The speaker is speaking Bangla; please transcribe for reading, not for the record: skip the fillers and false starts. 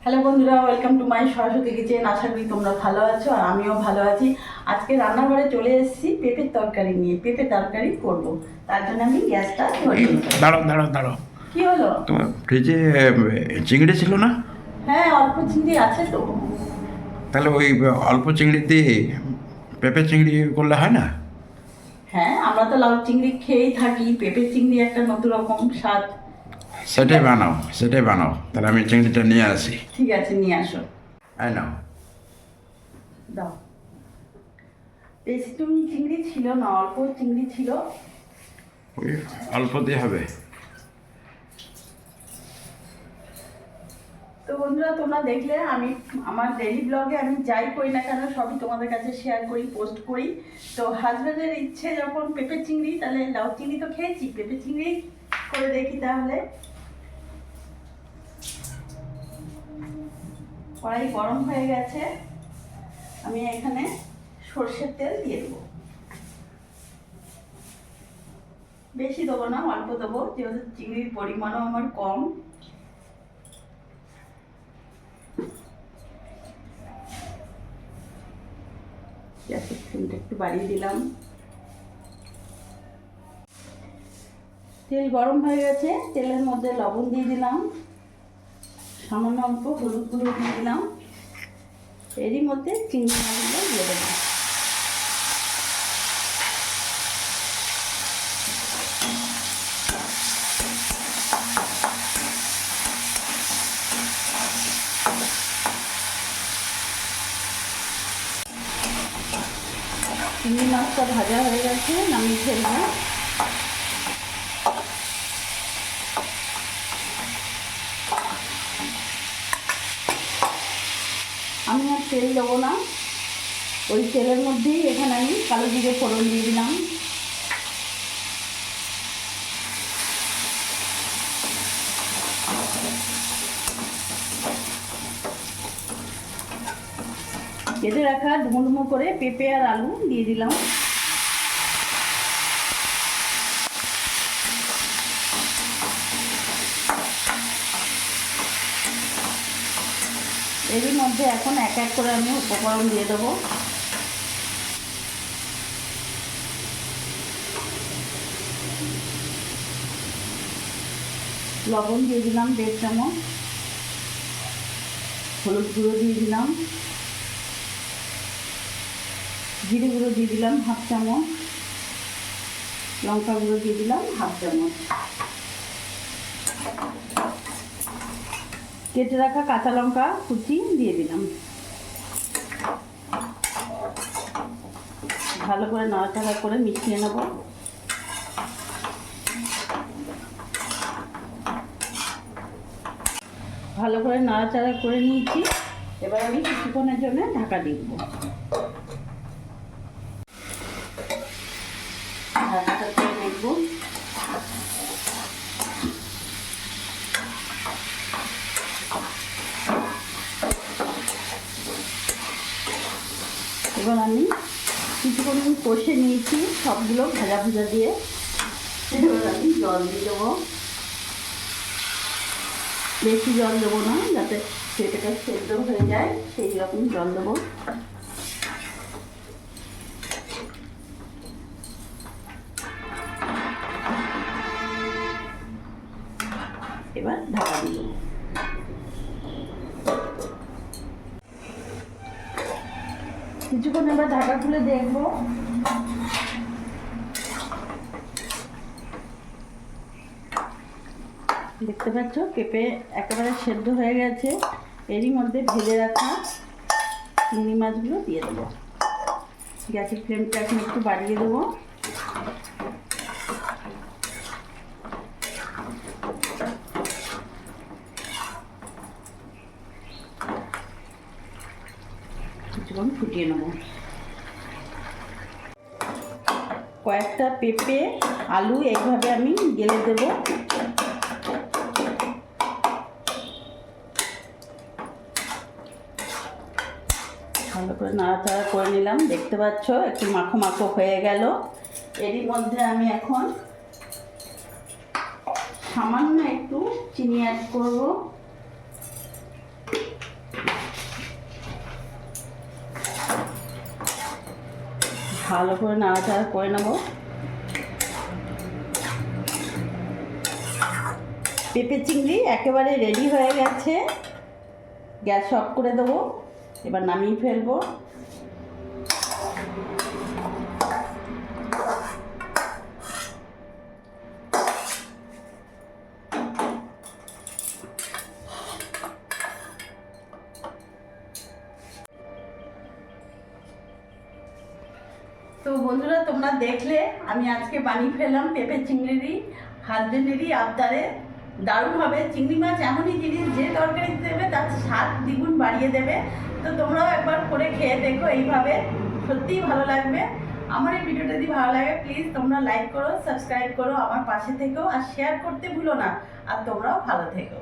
হ্যালো বন্ধুরা, welcome to my Saraswati kitchen. আশা করি তোমরা ভালো আছো আর আমিও ভালো আছি। আজকে রান্নাঘরে চলে এসেছি পেঁপের তরকারি নিয়ে। পেঁপে তরকারি করব, তার জন্য আমি গ্যাসটা ধরিয়ে নিলাম। দাঁড়াও। কি হলো? তোমার ফ্রিজে চিংড়ি ছিল না? হ্যাঁ, অল্প চিংড়ি আছে তো। তাহলে ওই অল্প চিংড়ি দিয়ে পেঁপে চিংড়ি করলে হয় না? হ্যাঁ, আমরা তো লাউ চিংড়ি খেয়েই থাকি, পেঁপে চিংড়ি একটা নতুন রকম স্বাদ। সেটাই বানাও। তাহলে আমি চিংড়িটা নিয়ে আসি। ঠিক আছে, নিয়ে আসো। এই নাও। দাও। বেশি তুমি চিংড়ি ছিল না, অল্প চিংড়ি ছিল। ওই অল্প দিয়ে হবে। তো বন্ধুরা, তোমরা দেখলে আমি আমার ডেইলি ব্লগে আমি যাই করি না কেন সবই তোমাদের কাছে শেয়ার করি, পোস্ট করি। তো হাজব্যান্ডের ইচ্ছে যখন পেঁপে চিংড়ি, তাহলে লাউ চিংড়ি তো খেয়েছি, পেঁপে চিংড়ি করে দেখি। তাহলে কড়াই গরম হয়ে গেছে, আমি এখানে সর্ষের তেল দিয়ে দেবো। বেশি দেবো না, অল্প দেবো, যেহেতু চিংড়ির পরিমাণও আমার কম। গ্যাসের ফ্লেমটা একটু বাড়িয়ে দিলাম। তেল গরম হয়ে গেছে, তেলের মধ্যে লবণ দিয়ে দিলাম, সামান্য অল্প হলুদ গুঁড়ো দিয়ে দিলাম, এরই মধ্যে চিংড়ি মাছগুলো দিয়ে দেবো। চিংড়ি মাছটা ভাজা হয়ে গেছে, নামিয়ে ফেলবো। আমি আর তেল দেবো না, ওই তেলের মধ্যেই এখানে আমি কালো জিরে ফোড়ন দিয়ে দিলাম। কেটে রাখা ডুমো ডুমো করে পেঁপে আর আলু দিয়ে দিলাম। এরই মধ্যে এখন এক এক করে আমি উপকরণ দিয়ে দেবো। লবণ দিয়ে দিলাম 1.5 চামচ, হলুদ গুঁড়ো দিয়ে দিলাম, জিরে গুঁড়ো দিয়ে দিলাম 1/2 চামচ, লঙ্কা গুঁড়ো দিয়ে দিলাম 1/2 চামচ, কেটে রাখা কাঁচা লঙ্কা কুচি দিয়ে দিলাম। ভালো করে নাড়াচাড়া করে মিশিয়ে নেব। ভালো করে নাড়াচাড়া করে নিয়েছি, এবার আমি কিছুক্ষণের জন্য ঢাকা দিয়ে দেবো। ঢাকাটা করে দেখবো। এবার আমি কিছুক্ষণ কষে নিয়েছি সবগুলো ভাজা ভাজা দিয়ে। এবার আমি জল দিয়ে দেবো। বেশি জল দেবো না, যাতে পেঁপেটা সেদ্ধ হয়ে যায়, সেই রকম জল দেবো। এবার ঢাকা দিয়ে দেবো। কিছুক্ষণ এবার ঢাকা খুলে দেখবো। দেখতে পাচ্ছ পেঁপে একেবারে সেদ্ধ হয়ে গেছে। এরই মধ্যে ভেজে রাখা চিংড়ি মাছগুলো দিয়ে দেবো। গ্যাসের ফ্লেমটা এখন একটু বাড়িয়ে দেবো। কিছুক্ষণ ফুটিয়ে নেব। কয়েকটা পেঁপে আলু এইভাবে আমি গেলে দেবো। ভালো করে নাড়াচাড়া করে নিলাম। দেখতে পাচ্ছ একটু মাখো মাখো হয়ে গেল। এরই মধ্যে আমি এখন সামান্য একটু চিনি অ্যাড করব। ভালো করে নাড়াচাড়া করে নেব। পেঁপে চিংড়ি একেবারে রেডি হয়ে গেছে, গ্যাস অফ করে দেবো, এবার নামিয়ে ফেলবো। তো বন্ধুরা, তোমরা দেখলে আমি আজকে বানিয়ে ফেললাম পেঁপে চিংড়ি, হাজবেন্ডেরই আবদারে। দারুণ হবে। চিংড়ি মাছ এমনই জিনিস, যে তরকারি দেবে তার স্বাদ দ্বিগুণ বাড়িয়ে দেবে। তো তোমরাও একবার করে খেয়ে দেখো এইভাবে, সত্যিই ভালো লাগবে। আমার এই ভিডিওটা যদি ভালো লাগে প্লিজ তোমরা লাইক করো, সাবস্ক্রাইব করো, আমার পাশে থেকো, আর শেয়ার করতে ভুলো না। আর তোমরাও ভালো থেকো।